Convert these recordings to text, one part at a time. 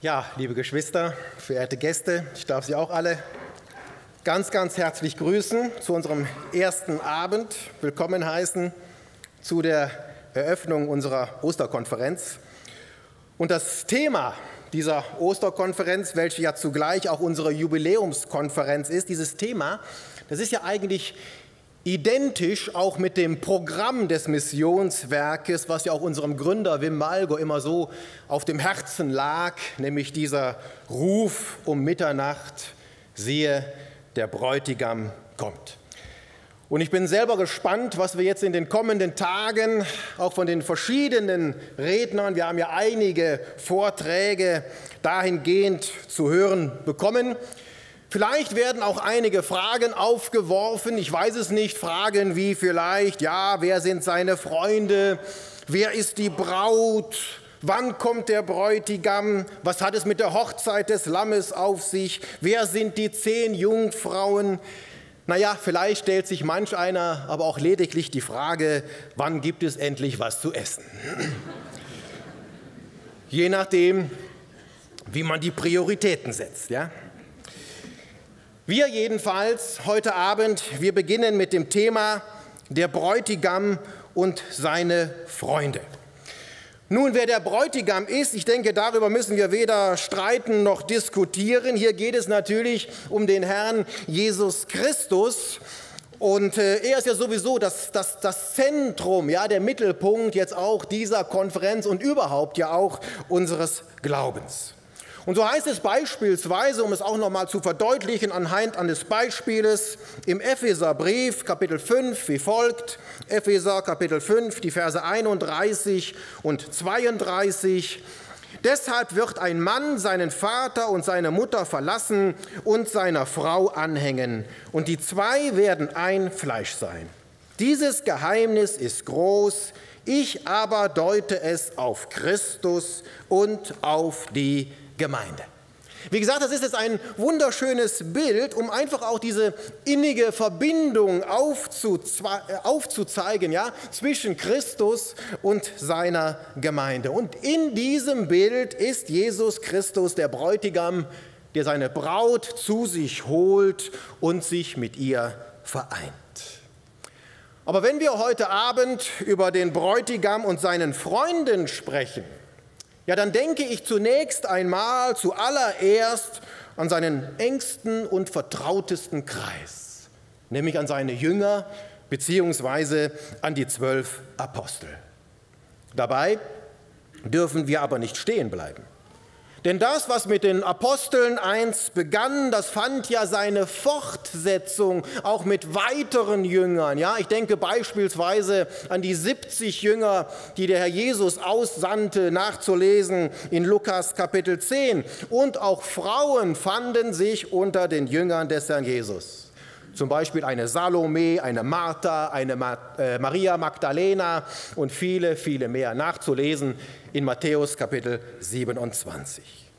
Ja, liebe Geschwister, verehrte Gäste, ich darf Sie auch alle ganz, ganz herzlich grüßen zu unserem ersten Abend, willkommen heißen zu der Eröffnung unserer Osterkonferenz. Und das Thema dieser Osterkonferenz, welche ja zugleich auch unsere Jubiläumskonferenz ist, dieses Thema, das ist ja eigentlich identisch auch mit dem Programm des Missionswerkes, was ja auch unserem Gründer Wim Malgo immer so auf dem Herzen lag, nämlich dieser Ruf um Mitternacht, siehe, der Bräutigam kommt. Und ich bin selber gespannt, was wir jetzt in den kommenden Tagen auch von den verschiedenen Rednern, wir haben ja einige Vorträge dahingehend zu hören bekommen. Vielleicht werden auch einige Fragen aufgeworfen, ich weiß es nicht, Fragen wie vielleicht, ja, wer sind seine Freunde, wer ist die Braut, wann kommt der Bräutigam, was hat es mit der Hochzeit des Lammes auf sich, wer sind die 10 Jungfrauen? Naja, vielleicht stellt sich manch einer aber auch lediglich die Frage, wann gibt es endlich was zu essen? Je nachdem, wie man die Prioritäten setzt, ja? Wir jedenfalls heute Abend, wir beginnen mit dem Thema der Bräutigam und seine Freunde. Nun, wer der Bräutigam ist, ich denke, darüber müssen wir weder streiten noch diskutieren. Hier geht es natürlich um den Herrn Jesus Christus. Und er ist ja sowieso das Zentrum, ja, der Mittelpunkt jetzt auch dieser Konferenz und überhaupt ja auch unseres Glaubens. Und so heißt es beispielsweise, um es auch noch mal zu verdeutlichen, anhand eines Beispieles im Epheserbrief, Kapitel 5, wie folgt. Epheser, Kapitel 5, die Verse 31 und 32. Deshalb wird ein Mann seinen Vater und seine Mutter verlassen und seiner Frau anhängen, und die zwei werden ein Fleisch sein. Dieses Geheimnis ist groß, ich aber deute es auf Christus und auf die Gemeinde. Wie gesagt, das ist jetzt ein wunderschönes Bild, um einfach auch diese innige Verbindung aufzuzeigen, ja, zwischen Christus und seiner Gemeinde. Und in diesem Bild ist Jesus Christus der Bräutigam, der seine Braut zu sich holt und sich mit ihr vereint. Aber wenn wir heute Abend über den Bräutigam und seinen Freunden sprechen, ja, dann denke ich zunächst einmal zuallererst an seinen engsten und vertrautesten Kreis, nämlich an seine Jünger bzw. an die 12 Apostel. Dabei dürfen wir aber nicht stehen bleiben. Denn das, was mit den Aposteln einst begann, das fand ja seine Fortsetzung auch mit weiteren Jüngern. Ja, ich denke beispielsweise an die 70 Jünger, die der Herr Jesus aussandte, nachzulesen in Lukas Kapitel 10. Und auch Frauen fanden sich unter den Jüngern des Herrn Jesus. Zum Beispiel eine Salome, eine Martha, eine Maria Magdalena und viele, viele mehr, nachzulesen in Matthäus Kapitel 27.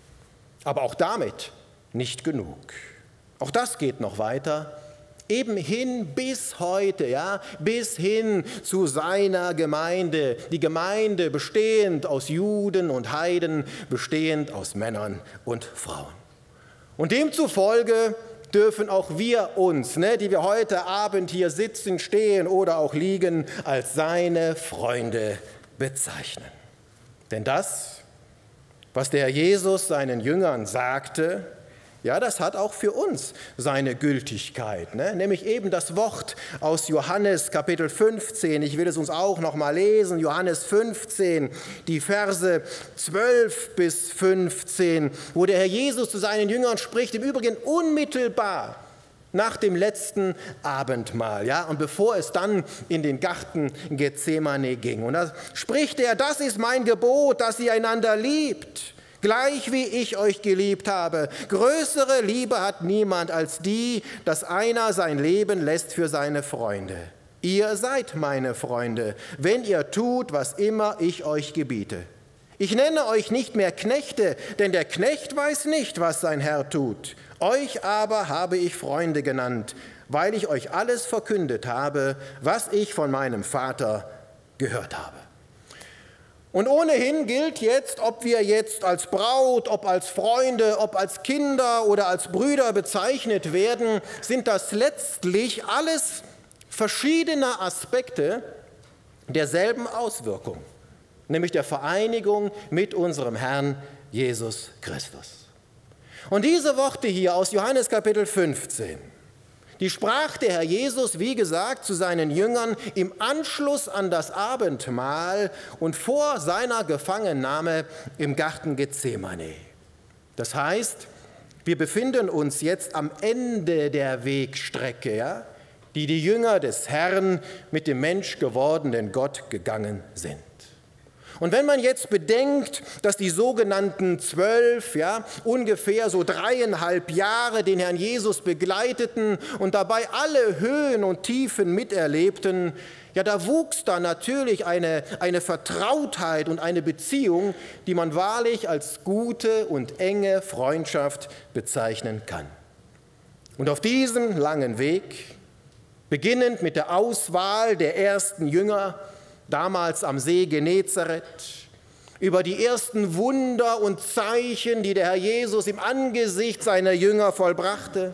Aber auch damit nicht genug. Auch das geht noch weiter, eben hin bis heute, ja, bis hin zu seiner Gemeinde. Die Gemeinde bestehend aus Juden und Heiden, bestehend aus Männern und Frauen. Und demzufolge dürfen auch wir uns, die wir heute Abend hier sitzen, stehen oder auch liegen, als seine Freunde bezeichnen. Denn das, was der Herr Jesus seinen Jüngern sagte, ja, das hat auch für uns seine Gültigkeit, nämlich eben das Wort aus Johannes Kapitel 15. Ich will es uns auch noch mal lesen, Johannes 15, die Verse 12 bis 15, wo der Herr Jesus zu seinen Jüngern spricht, im Übrigen unmittelbar nach dem letzten Abendmahl, ja, und bevor es dann in den Garten Gethsemane ging. Und da spricht er, das ist mein Gebot, dass ihr einander liebt, gleich wie ich euch geliebt habe. Größere Liebe hat niemand als die, dass einer sein Leben lässt für seine Freunde. Ihr seid meine Freunde, wenn ihr tut, was immer ich euch gebiete. Ich nenne euch nicht mehr Knechte, denn der Knecht weiß nicht, was sein Herr tut. Euch aber habe ich Freunde genannt, weil ich euch alles verkündet habe, was ich von meinem Vater gehört habe. Und ohnehin gilt jetzt, ob wir jetzt als Braut, ob als Freunde, ob als Kinder oder als Brüder bezeichnet werden, sind das letztlich alles verschiedene Aspekte derselben Auswirkung, nämlich der Vereinigung mit unserem Herrn Jesus Christus. Und diese Worte hier aus Johannes Kapitel 15, die sprach der Herr Jesus, wie gesagt, zu seinen Jüngern im Anschluss an das Abendmahl und vor seiner Gefangennahme im Garten Gethsemane. Das heißt, wir befinden uns jetzt am Ende der Wegstrecke, ja, die Jünger des Herrn mit dem menschgewordenen Gott gegangen sind. Und wenn man jetzt bedenkt, dass die sogenannten 12, ja, ungefähr so 3,5 Jahre den Herrn Jesus begleiteten und dabei alle Höhen und Tiefen miterlebten, ja, da wuchs da natürlich eine Vertrautheit und eine Beziehung, die man wahrlich als gute und enge Freundschaft bezeichnen kann. Und auf diesem langen Weg, beginnend mit der Auswahl der ersten Jünger, damals am See Genezareth, über die ersten Wunder und Zeichen, die der Herr Jesus im Angesicht seiner Jünger vollbrachte,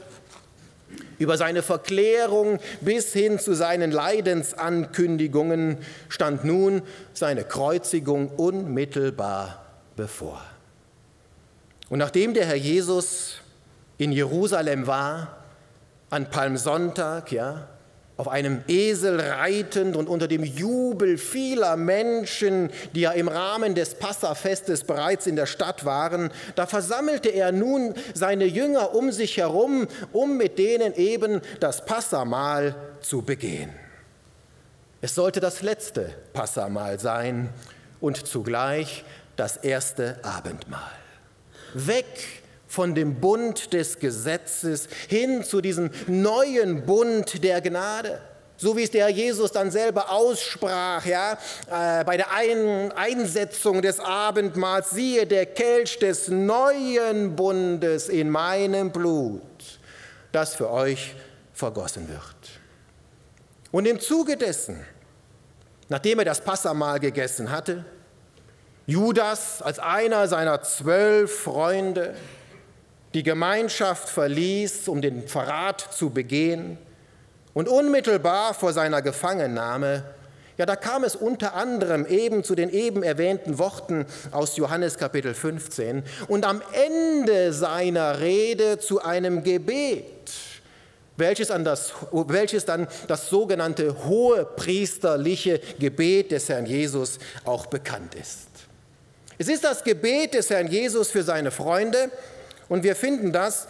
über seine Verklärung bis hin zu seinen Leidensankündigungen, stand nun seine Kreuzigung unmittelbar bevor. Und nachdem der Herr Jesus in Jerusalem war, an Palmsonntag, ja, auf einem Esel reitend und unter dem Jubel vieler Menschen, die ja im Rahmen des Passafestes bereits in der Stadt waren, da versammelte er nun seine Jünger um sich herum, um mit denen eben das Passamahl zu begehen. Es sollte das letzte Passamahl sein und zugleich das erste Abendmahl. Weg von dem Bund des Gesetzes hin zu diesem neuen Bund der Gnade. So wie es der Herr Jesus dann selber aussprach, ja, bei der Einsetzung des Abendmahls, siehe der Kelch des neuen Bundes in meinem Blut, das für euch vergossen wird. Und im Zuge dessen, nachdem er das Passamahl gegessen hatte, Judas als einer seiner 12 Freunde die Gemeinschaft verließ, um den Verrat zu begehen, und unmittelbar vor seiner Gefangennahme, ja, da kam es unter anderem eben zu den eben erwähnten Worten aus Johannes Kapitel 15 und am Ende seiner Rede zu einem Gebet, welches dann das sogenannte hohepriesterliche Gebet des Herrn Jesus auch bekannt ist. Es ist das Gebet des Herrn Jesus für seine Freunde, und wir finden das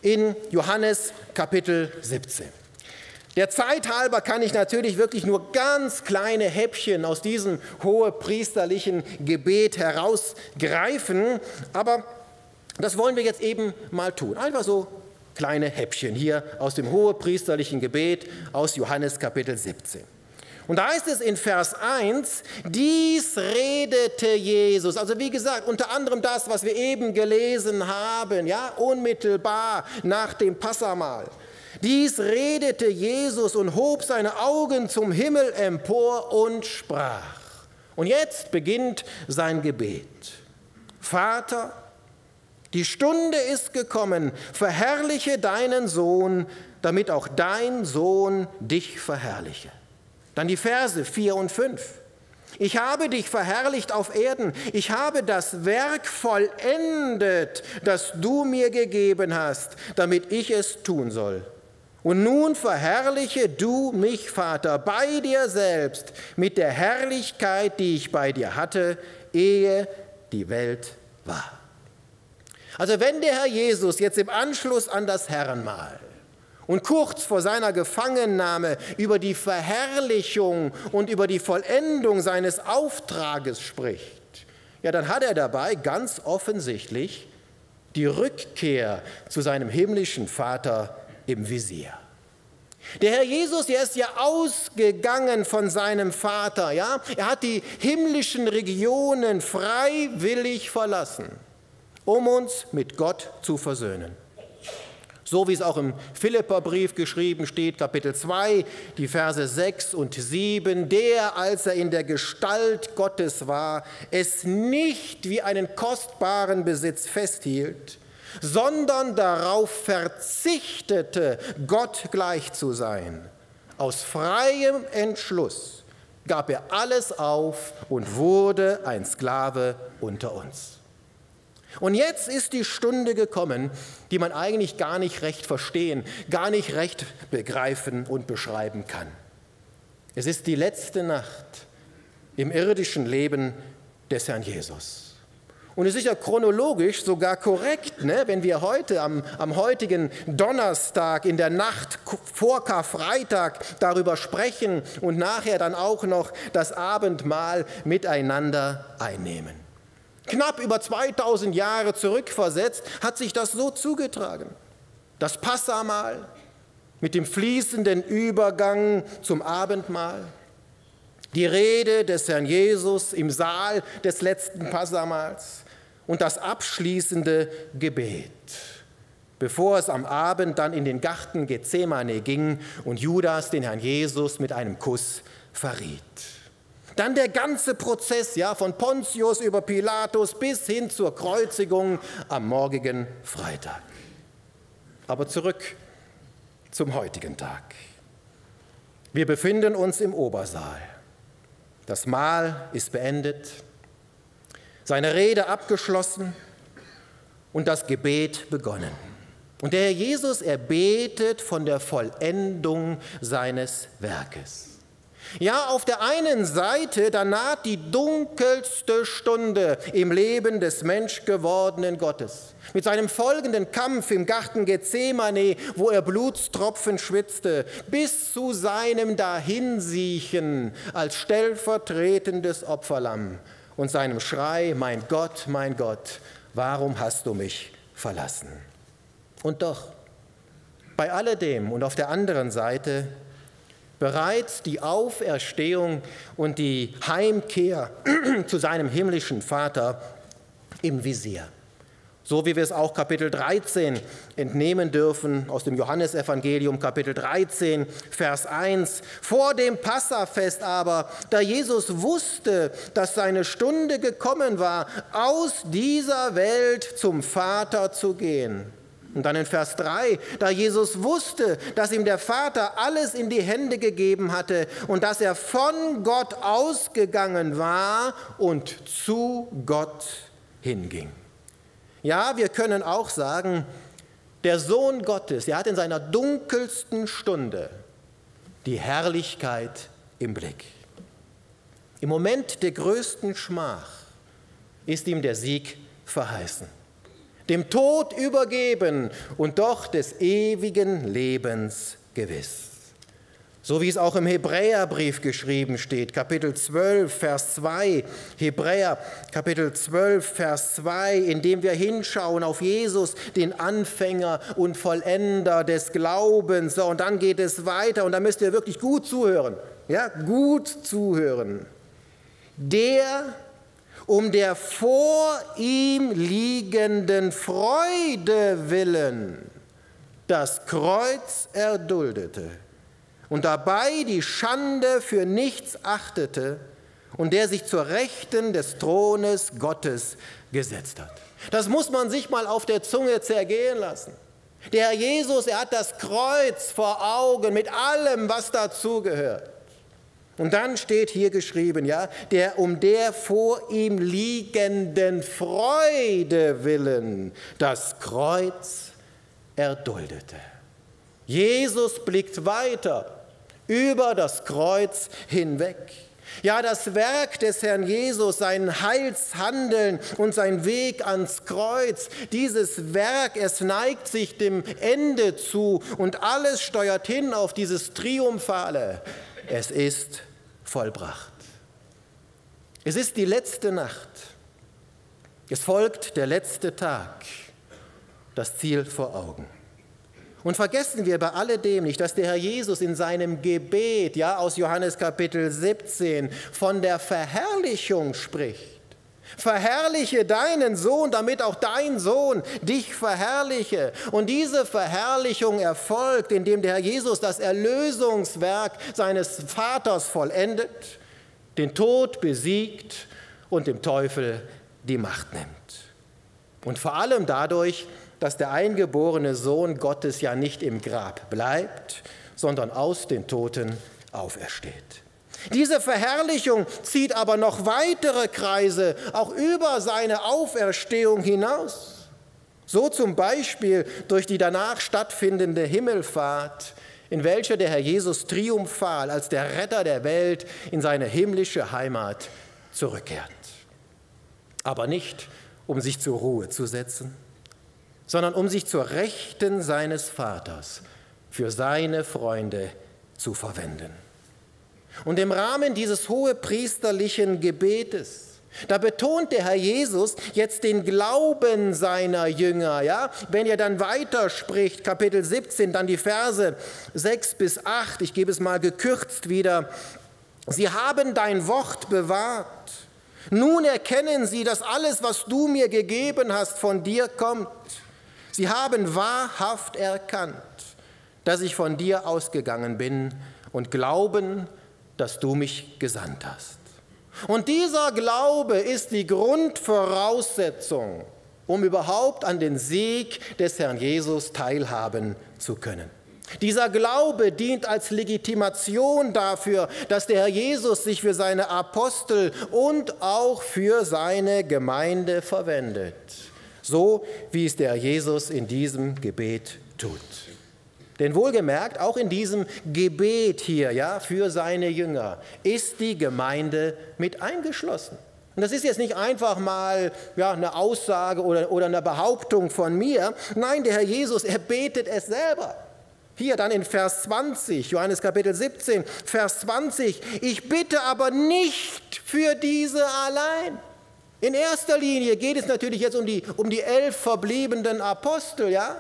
in Johannes Kapitel 17. Der Zeit halber kann ich natürlich wirklich nur ganz kleine Häppchen aus diesem hohepriesterlichen Gebet herausgreifen, aber das wollen wir jetzt eben mal tun. Einfach so kleine Häppchen hier aus dem hohepriesterlichen Gebet aus Johannes Kapitel 17. Und da heißt es in Vers 1, dies redete Jesus. Also wie gesagt, unter anderem das, was wir eben gelesen haben, ja, unmittelbar nach dem Passamahl. Dies redete Jesus und hob seine Augen zum Himmel empor und sprach. Und jetzt beginnt sein Gebet. Vater, die Stunde ist gekommen, verherrliche deinen Sohn, damit auch dein Sohn dich verherrliche. Dann die Verse 4 und 5. Ich habe dich verherrlicht auf Erden. Ich habe das Werk vollendet, das du mir gegeben hast, damit ich es tun soll. Und nun verherrliche du mich, Vater, bei dir selbst mit der Herrlichkeit, die ich bei dir hatte, ehe die Welt war. Also wenn der Herr Jesus jetzt im Anschluss an das Herrenmahl und kurz vor seiner Gefangennahme über die Verherrlichung und über die Vollendung seines Auftrages spricht, ja, dann hat er dabei ganz offensichtlich die Rückkehr zu seinem himmlischen Vater im Visier. Der Herr Jesus, der ist ja ausgegangen von seinem Vater, ja? Er hat die himmlischen Regionen freiwillig verlassen, um uns mit Gott zu versöhnen. So wie es auch im Philipperbrief geschrieben steht, Kapitel 2, die Verse 6 und 7, der, als er in der Gestalt Gottes war, es nicht wie einen kostbaren Besitz festhielt, sondern darauf verzichtete, Gott gleich zu sein. Aus freiem Entschluss gab er alles auf und wurde ein Sklave unter uns. Und jetzt ist die Stunde gekommen, die man eigentlich gar nicht recht verstehen, gar nicht recht begreifen und beschreiben kann. Es ist die letzte Nacht im irdischen Leben des Herrn Jesus. Und es ist ja chronologisch sogar korrekt, ne? Wenn wir heute am heutigen Donnerstag in der Nacht vor Karfreitag darüber sprechen und nachher dann auch noch das Abendmahl miteinander einnehmen. Knapp über 2000 Jahre zurückversetzt hat sich das so zugetragen. Das Passahmahl mit dem fließenden Übergang zum Abendmahl, die Rede des Herrn Jesus im Saal des letzten Passahmahls und das abschließende Gebet, bevor es am Abend dann in den Garten Gethsemane ging und Judas den Herrn Jesus mit einem Kuss verriet. Dann der ganze Prozess, ja, von Pontius über Pilatus bis hin zur Kreuzigung am morgigen Freitag. Aber zurück zum heutigen Tag. Wir befinden uns im Obersaal. Das Mahl ist beendet, seine Rede abgeschlossen und das Gebet begonnen. Und der Herr Jesus, er betet von der Vollendung seines Werkes. Ja, auf der einen Seite, da naht die dunkelste Stunde im Leben des menschgewordenen Gottes. Mit seinem folgenden Kampf im Garten Gethsemane, wo er Blutstropfen schwitzte, bis zu seinem Dahinsiechen als stellvertretendes Opferlamm und seinem Schrei, mein Gott, warum hast du mich verlassen? Und doch, bei alledem und auf der anderen Seite bereits die Auferstehung und die Heimkehr zu seinem himmlischen Vater im Visier. So wie wir es auch Kapitel 13 entnehmen dürfen aus dem Johannesevangelium, Kapitel 13, Vers 1. Vor dem Passafest aber, da Jesus wusste, dass seine Stunde gekommen war, aus dieser Welt zum Vater zu gehen. Und dann in Vers 3, da Jesus wusste, dass ihm der Vater alles in die Hände gegeben hatte und dass er von Gott ausgegangen war und zu Gott hinging. Ja, wir können auch sagen, der Sohn Gottes, er hat in seiner dunkelsten Stunde die Herrlichkeit im Blick. Im Moment der größten Schmach ist ihm der Sieg verheißen. Dem Tod übergeben und doch des ewigen Lebens gewiss. So wie es auch im Hebräerbrief geschrieben steht, Kapitel 12, Vers 2, Hebräer, Kapitel 12, Vers 2, indem wir hinschauen auf Jesus, den Anfänger und Vollender des Glaubens. So, und dann geht es weiter und da müsst ihr wirklich gut zuhören, ja, gut zuhören. Der um der vor ihm liegenden Freude willen das Kreuz erduldete und dabei die Schande für nichts achtete und der sich zur Rechten des Thrones Gottes gesetzt hat. Das muss man sich mal auf der Zunge zergehen lassen. Der Herr Jesus, er hat das Kreuz vor Augen mit allem, was dazugehört. Und dann steht hier geschrieben, ja, der um der vor ihm liegenden Freude willen das Kreuz erduldete. Jesus blickt weiter über das Kreuz hinweg. Ja, das Werk des Herrn Jesus, sein Heilshandeln und sein Weg ans Kreuz, dieses Werk, es neigt sich dem Ende zu und alles steuert hin auf dieses Triumphale. Es ist vollbracht. Es ist die letzte Nacht. Es folgt der letzte Tag. Das Ziel vor Augen. Und vergessen wir bei alledem nicht, dass der Herr Jesus in seinem Gebet, ja, aus Johannes Kapitel 17, von der Verherrlichung spricht. Verherrliche deinen Sohn, damit auch dein Sohn dich verherrliche. Und diese Verherrlichung erfolgt, indem der Herr Jesus das Erlösungswerk seines Vaters vollendet, den Tod besiegt und dem Teufel die Macht nimmt. Und vor allem dadurch, dass der eingeborene Sohn Gottes ja nicht im Grab bleibt, sondern aus den Toten aufersteht. Diese Verherrlichung zieht aber noch weitere Kreise, auch über seine Auferstehung hinaus. So zum Beispiel durch die danach stattfindende Himmelfahrt, in welcher der Herr Jesus triumphal als der Retter der Welt in seine himmlische Heimat zurückkehrt. Aber nicht, um sich zur Ruhe zu setzen, sondern um sich zur Rechten seines Vaters für seine Freunde zu verwenden. Und im Rahmen dieses hohepriesterlichen Gebetes, da betont der Herr Jesus jetzt den Glauben seiner Jünger. Ja? Wenn er dann weiterspricht, Kapitel 17, dann die Verse 6 bis 8, ich gebe es mal gekürzt wieder. Sie haben dein Wort bewahrt. Nun erkennen sie, dass alles, was du mir gegeben hast, von dir kommt. Sie haben wahrhaft erkannt, dass ich von dir ausgegangen bin und glauben, dass du mich gesandt hast. Und dieser Glaube ist die Grundvoraussetzung, um überhaupt an den Sieg des Herrn Jesus teilhaben zu können. Dieser Glaube dient als Legitimation dafür, dass der Herr Jesus sich für seine Apostel und auch für seine Gemeinde verwendet. So wie es der Herr Jesus in diesem Gebet tut. Denn wohlgemerkt, auch in diesem Gebet hier, ja, für seine Jünger, ist die Gemeinde mit eingeschlossen. Und das ist jetzt nicht einfach mal eine Aussage oder eine Behauptung von mir. Nein, der Herr Jesus, er betet es selber. Hier dann in Vers 20, Johannes Kapitel 17, Vers 20. Ich bitte aber nicht für diese allein. In erster Linie geht es natürlich jetzt um die 11 verbliebenen Apostel, ja.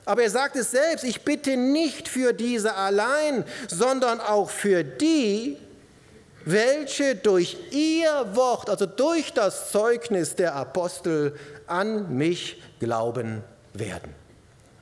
Aber er sagt es selbst, ich bitte nicht für diese allein, sondern auch für die, welche durch ihr Wort, also durch das Zeugnis der Apostel, an mich glauben werden.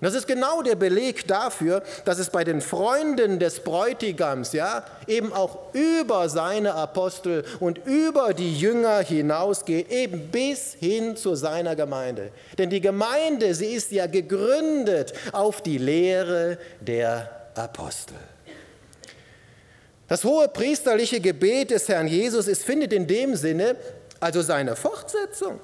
Und das ist genau der Beleg dafür, dass es bei den Freunden des Bräutigams ja eben auch über seine Apostel und über die Jünger hinausgeht, eben bis hin zu seiner Gemeinde. Denn die Gemeinde, sie ist ja gegründet auf die Lehre der Apostel. Das hohepriesterliche Gebet des Herrn Jesus, es findet in dem Sinne also seine Fortsetzung,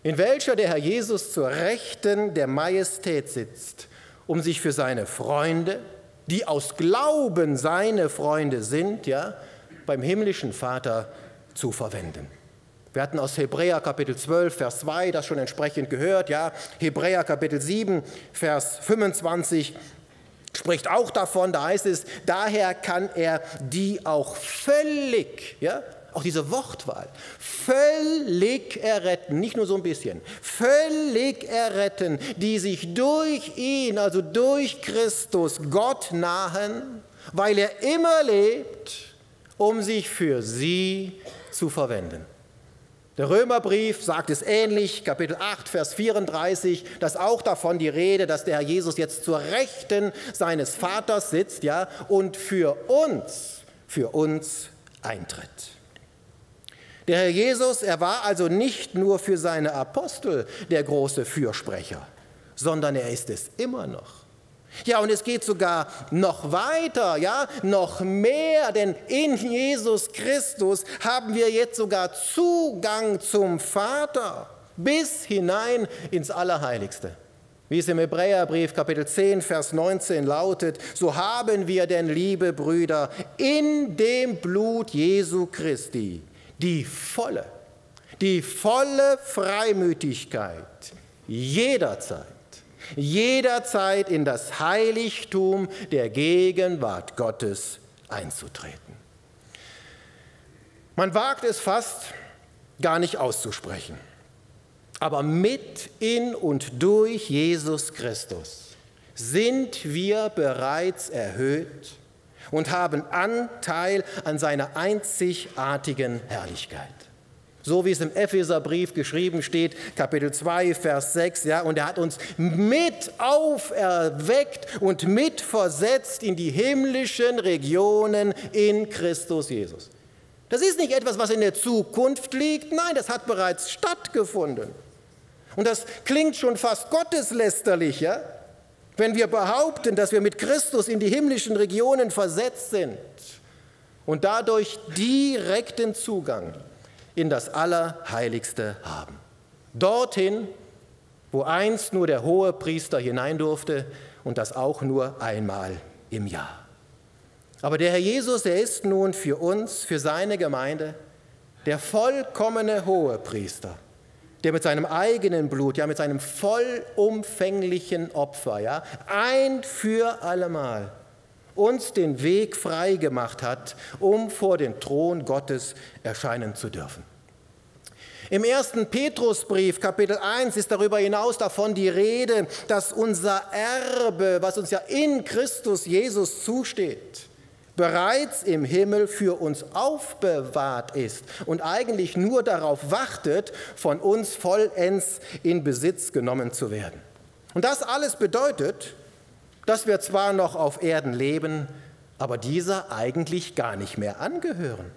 in welcher der Herr Jesus zur Rechten der Majestät sitzt, um sich für seine Freunde, die aus Glauben seine Freunde sind, ja, beim himmlischen Vater zu verwenden. Wir hatten aus Hebräer Kapitel 12, Vers 2 das schon entsprechend gehört. Ja. Hebräer Kapitel 7, Vers 25 spricht auch davon, da heißt es, daher kann er die auch völlig, ja, auch diese Wortwahl, völlig erretten, nicht nur so ein bisschen, völlig erretten, die sich durch ihn, also durch Christus, Gott nahen, weil er immer lebt, um sich für sie zu verwenden. Der Römerbrief sagt es ähnlich, Kapitel 8, Vers 34, da ist auch davon die Rede, dass der Herr Jesus jetzt zur Rechten seines Vaters sitzt, ja, und für uns eintritt. Der Herr Jesus, er war also nicht nur für seine Apostel der große Fürsprecher, sondern er ist es immer noch. Ja, und es geht sogar noch weiter, ja, noch mehr, denn in Jesus Christus haben wir jetzt sogar Zugang zum Vater bis hinein ins Allerheiligste. Wie es im Hebräerbrief Kapitel 10, Vers 19 lautet, so haben wir denn, liebe Brüder, in dem Blut Jesu Christi die volle Freimütigkeit jederzeit in das Heiligtum der Gegenwart Gottes einzutreten. Man wagt es fast gar nicht auszusprechen, aber mit, in und durch Jesus Christus sind wir bereits erhöht und haben Anteil an seiner einzigartigen Herrlichkeit. So wie es im Epheserbrief geschrieben steht, Kapitel 2, Vers 6, ja, und er hat uns mit auferweckt und mit versetzt in die himmlischen Regionen in Christus Jesus. Das ist nicht etwas, was in der Zukunft liegt, nein, das hat bereits stattgefunden. Und das klingt schon fast gotteslästerlich, ja, wenn wir behaupten, dass wir mit Christus in die himmlischen Regionen versetzt sind und dadurch direkten Zugang in das Allerheiligste haben. Dorthin, wo einst nur der Hohepriester hinein durfte und das auch nur einmal im Jahr. Aber der Herr Jesus, er ist nun für uns, für seine Gemeinde, der vollkommene Hohepriester, der mit seinem eigenen Blut, ja mit seinem vollumfänglichen Opfer, ja, ein für allemal uns den Weg frei gemacht hat, um vor den Thron Gottes erscheinen zu dürfen. Im 1. Petrusbrief, Kapitel 1, ist darüber hinaus davon die Rede, dass unser Erbe, was uns ja in Christus Jesus zusteht, bereits im Himmel für uns aufbewahrt ist und eigentlich nur darauf wartet, von uns vollends in Besitz genommen zu werden. Und das alles bedeutet, dass wir zwar noch auf Erden leben, aber dieser eigentlich gar nicht mehr angehören.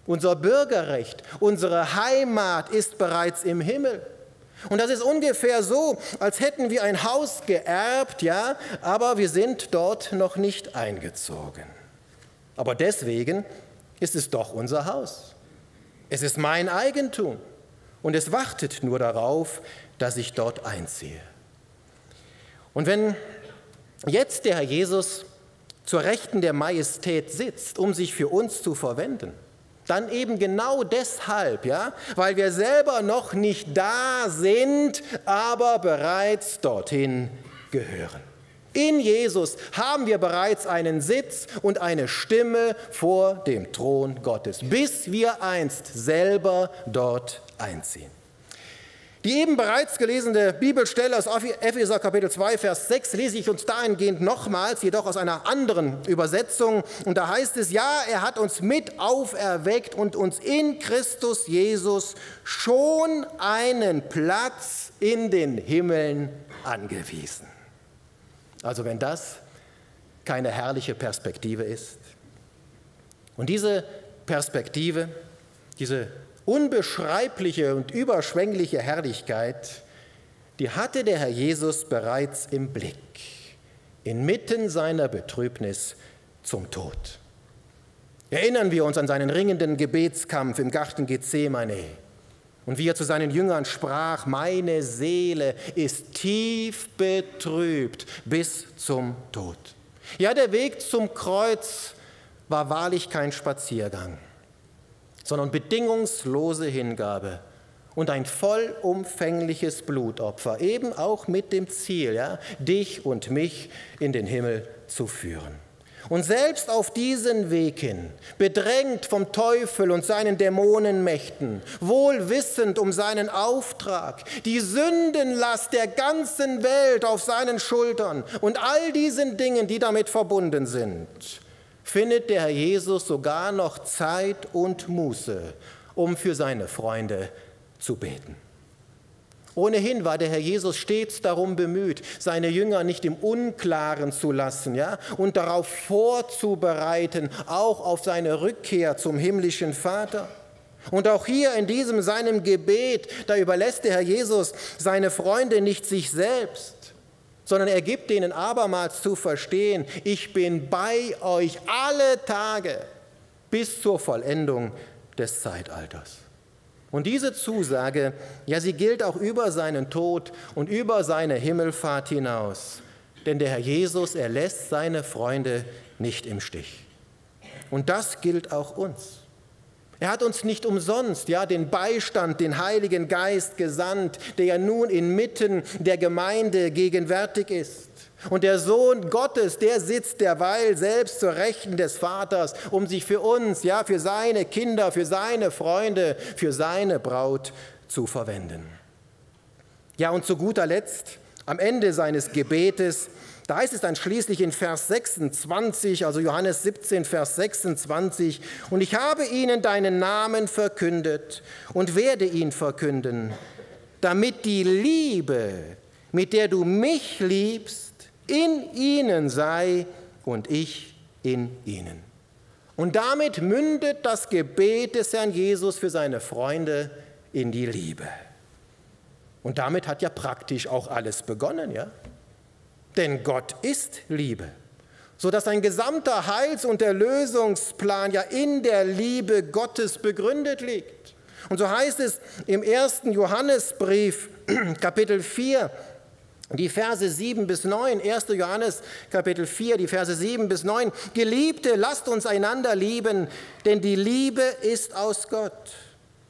Unser Bürgerrecht, unsere Heimat ist bereits im Himmel. Und das ist ungefähr so, als hätten wir ein Haus geerbt, ja, aber wir sind dort noch nicht eingezogen. Aber deswegen ist es doch unser Haus. Es ist mein Eigentum und es wartet nur darauf, dass ich dort einziehe. Und wenn jetzt der Herr Jesus zur Rechten der Majestät sitzt, um sich für uns zu verwenden, dann eben genau deshalb, ja, weil wir selber noch nicht da sind, aber bereits dorthin gehören. In Jesus haben wir bereits einen Sitz und eine Stimme vor dem Thron Gottes, bis wir einst selber dort einziehen. Die eben bereits gelesene Bibelstelle aus Epheser Kapitel 2, Vers 6 lese ich uns dahingehend nochmals, jedoch aus einer anderen Übersetzung. Und da heißt es, ja, er hat uns mit auferweckt und uns in Christus Jesus schon einen Platz in den Himmeln angewiesen. Also wenn das keine herrliche Perspektive ist. Und diese Perspektive, diese unbeschreibliche und überschwängliche Herrlichkeit, die hatte der Herr Jesus bereits im Blick, inmitten seiner Betrübnis zum Tod. Erinnern wir uns an seinen ringenden Gebetskampf im Garten Gethsemane und wie er zu seinen Jüngern sprach, meine Seele ist tief betrübt bis zum Tod. Ja, der Weg zum Kreuz war wahrlich kein Spaziergang, sondern bedingungslose Hingabe und ein vollumfängliches Blutopfer, eben auch mit dem Ziel, ja, dich und mich in den Himmel zu führen. Und selbst auf diesen Weg hin, bedrängt vom Teufel und seinen Dämonenmächten, wohl wissend um seinen Auftrag, die Sündenlast der ganzen Welt auf seinen Schultern und all diesen Dingen, die damit verbunden sind, findet der Herr Jesus sogar noch Zeit und Muße, um für seine Freunde zu beten. Ohnehin war der Herr Jesus stets darum bemüht, seine Jünger nicht im Unklaren zu lassen, ja, und darauf vorzubereiten, auch auf seine Rückkehr zum himmlischen Vater. Und auch hier in diesem seinem Gebet, da überlässt der Herr Jesus seine Freunde nicht sich selbst, sondern er gibt ihnen abermals zu verstehen, ich bin bei euch alle Tage bis zur Vollendung des Zeitalters. Und diese Zusage, ja, sie gilt auch über seinen Tod und über seine Himmelfahrt hinaus. Denn der Herr Jesus, er lässt seine Freunde nicht im Stich. Und das gilt auch uns. Er hat uns nicht umsonst, ja, den Beistand, den Heiligen Geist gesandt, der ja nun inmitten der Gemeinde gegenwärtig ist. Und der Sohn Gottes, der sitzt derweil selbst zur Rechten des Vaters, um sich für uns, ja, für seine Kinder, für seine Freunde, für seine Braut zu verwenden. Ja, und zu guter Letzt, Am Ende seines Gebetes, da heißt es dann schließlich in Vers 26, also Johannes 17, Vers 26, und ich habe ihnen deinen Namen verkündet und werde ihn verkünden, damit die Liebe, mit der du mich liebst, in ihnen sei und ich in ihnen. Und damit mündet das Gebet des Herrn Jesus für seine Freunde in die Liebe. Und damit hat ja praktisch auch alles begonnen, ja? Denn Gott ist Liebe, sodass ein gesamter Heils- und Erlösungsplan ja in der Liebe Gottes begründet liegt. Und so heißt es im 1. Johannesbrief, Kapitel 4, die Verse 7 bis 9, 1. Johannes, Kapitel 4, die Verse 7 bis 9. Geliebte, lasst uns einander lieben, denn die Liebe ist aus Gott.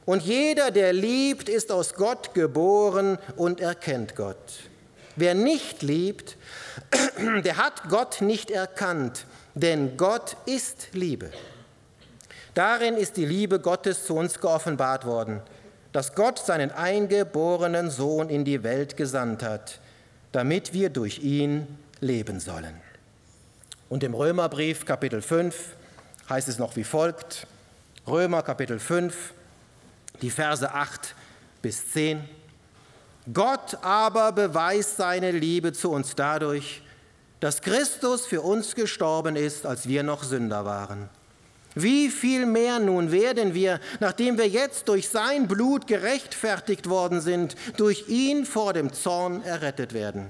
Und jeder, der liebt, ist aus Gott geboren und erkennt Gott. Wer nicht liebt, der hat Gott nicht erkannt, denn Gott ist Liebe. Darin ist die Liebe Gottes zu uns geoffenbart worden, dass Gott seinen eingeborenen Sohn in die Welt gesandt hat, damit wir durch ihn leben sollen. Und im Römerbrief Kapitel 5 heißt es noch wie folgt, Römer Kapitel 5, die Verse 8 bis 10. Gott aber beweist seine Liebe zu uns dadurch, dass Christus für uns gestorben ist, als wir noch Sünder waren. Wie viel mehr nun werden wir, nachdem wir jetzt durch sein Blut gerechtfertigt worden sind, durch ihn vor dem Zorn errettet werden.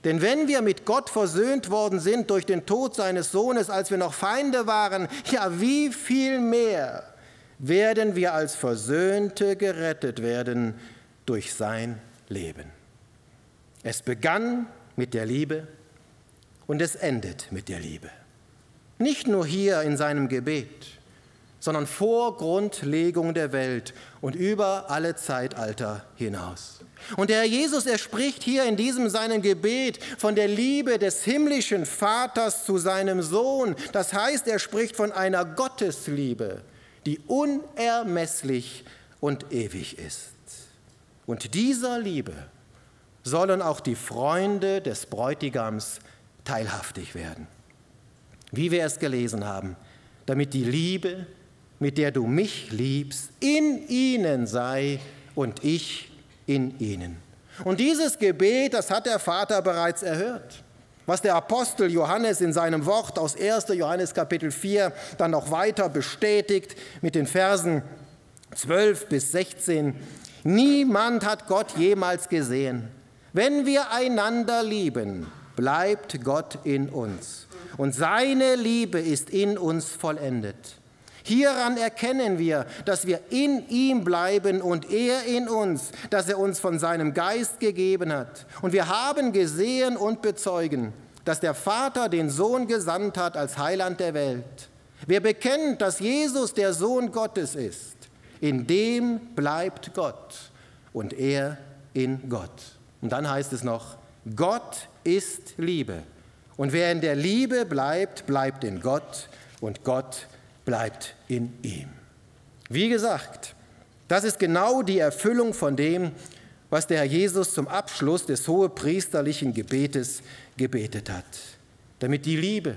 Denn wenn wir mit Gott versöhnt worden sind durch den Tod seines Sohnes, als wir noch Feinde waren, ja, wie viel mehr werden wir als Versöhnte gerettet werden durch sein Leben. Es begann mit der Liebe und es endet mit der Liebe. Nicht nur hier in seinem Gebet, sondern vor Grundlegung der Welt und über alle Zeitalter hinaus. Und der Herr Jesus, er spricht hier in diesem seinem Gebet von der Liebe des himmlischen Vaters zu seinem Sohn. Das heißt, er spricht von einer Gottesliebe, die unermesslich und ewig ist. Und dieser Liebe sollen auch die Freunde des Bräutigams teilhaftig werden. Wie wir es gelesen haben, damit die Liebe, mit der du mich liebst, in ihnen sei und ich in ihnen. Und dieses Gebet, das hat der Vater bereits erhört. Was der Apostel Johannes in seinem Wort aus 1. Johannes Kapitel 4 dann noch weiter bestätigt mit den Versen 12 bis 16. Niemand hat Gott jemals gesehen. Wenn wir einander lieben, bleibt Gott in uns. Und seine Liebe ist in uns vollendet. Hieran erkennen wir, dass wir in ihm bleiben und er in uns, dass er uns von seinem Geist gegeben hat. Und wir haben gesehen und bezeugen, dass der Vater den Sohn gesandt hat als Heiland der Welt. Wer bekennt, dass Jesus der Sohn Gottes ist, in dem bleibt Gott und er in Gott. Und dann heißt es noch, Gott ist Liebe. Und wer in der Liebe bleibt, bleibt in Gott und Gott bleibt in ihm. Wie gesagt, das ist genau die Erfüllung von dem, was der Herr Jesus zum Abschluss des hohepriesterlichen Gebetes gebetet hat. Damit die Liebe,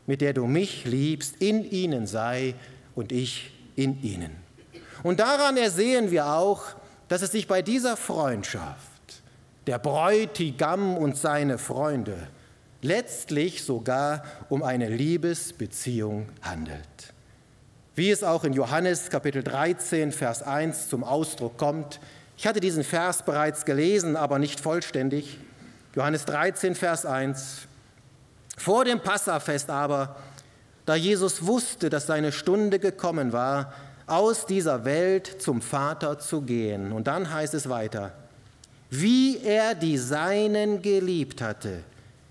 mit der du mich liebst, in ihnen sei und ich in ihnen. Und daran ersehen wir auch, dass es sich bei dieser Freundschaft, der Bräutigam und seine Freunde, letztlich sogar um eine Liebesbeziehung handelt. Wie es auch in Johannes Kapitel 13, Vers 1 zum Ausdruck kommt. Ich hatte diesen Vers bereits gelesen, aber nicht vollständig. Johannes 13, Vers 1. Vor dem Passafest aber, da Jesus wusste, dass seine Stunde gekommen war, aus dieser Welt zum Vater zu gehen. Und dann heißt es weiter, wie er die Seinen geliebt hatte,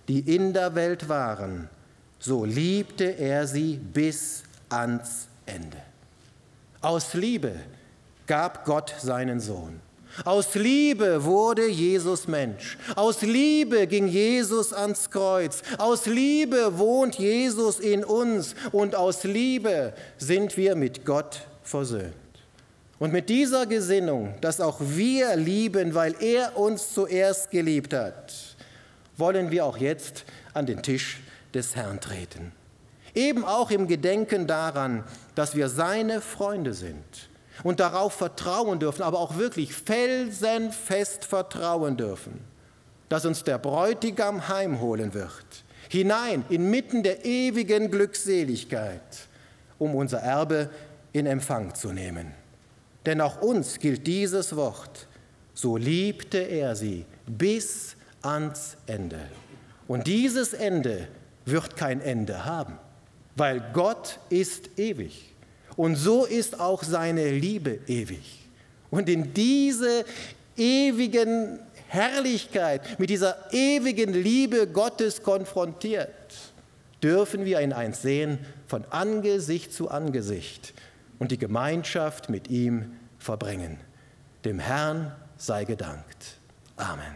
die in der Welt waren, so liebte er sie bis ans Ende. Aus Liebe gab Gott seinen Sohn. Aus Liebe wurde Jesus Mensch. Aus Liebe ging Jesus ans Kreuz. Aus Liebe wohnt Jesus in uns. Und aus Liebe sind wir mit Gott versöhnt. Und mit dieser Gesinnung, dass auch wir lieben, weil er uns zuerst geliebt hat, wollen wir auch jetzt an den Tisch des Herrn treten. Eben auch im Gedenken daran, dass wir seine Freunde sind und darauf vertrauen dürfen, aber auch wirklich felsenfest vertrauen dürfen, dass uns der Bräutigam heimholen wird, hinein inmitten der ewigen Glückseligkeit, um unser Erbe in Empfang zu nehmen. Denn auch uns gilt dieses Wort: So liebte er sie bis ans Ende. Und dieses Ende wird kein Ende haben, weil Gott ist ewig. Und so ist auch seine Liebe ewig. Und in diese ewigen Herrlichkeit, mit dieser ewigen Liebe Gottes konfrontiert, dürfen wir in eins sehen, von Angesicht zu Angesicht und die Gemeinschaft mit ihm verbringen. Dem Herrn sei gedankt. Amen.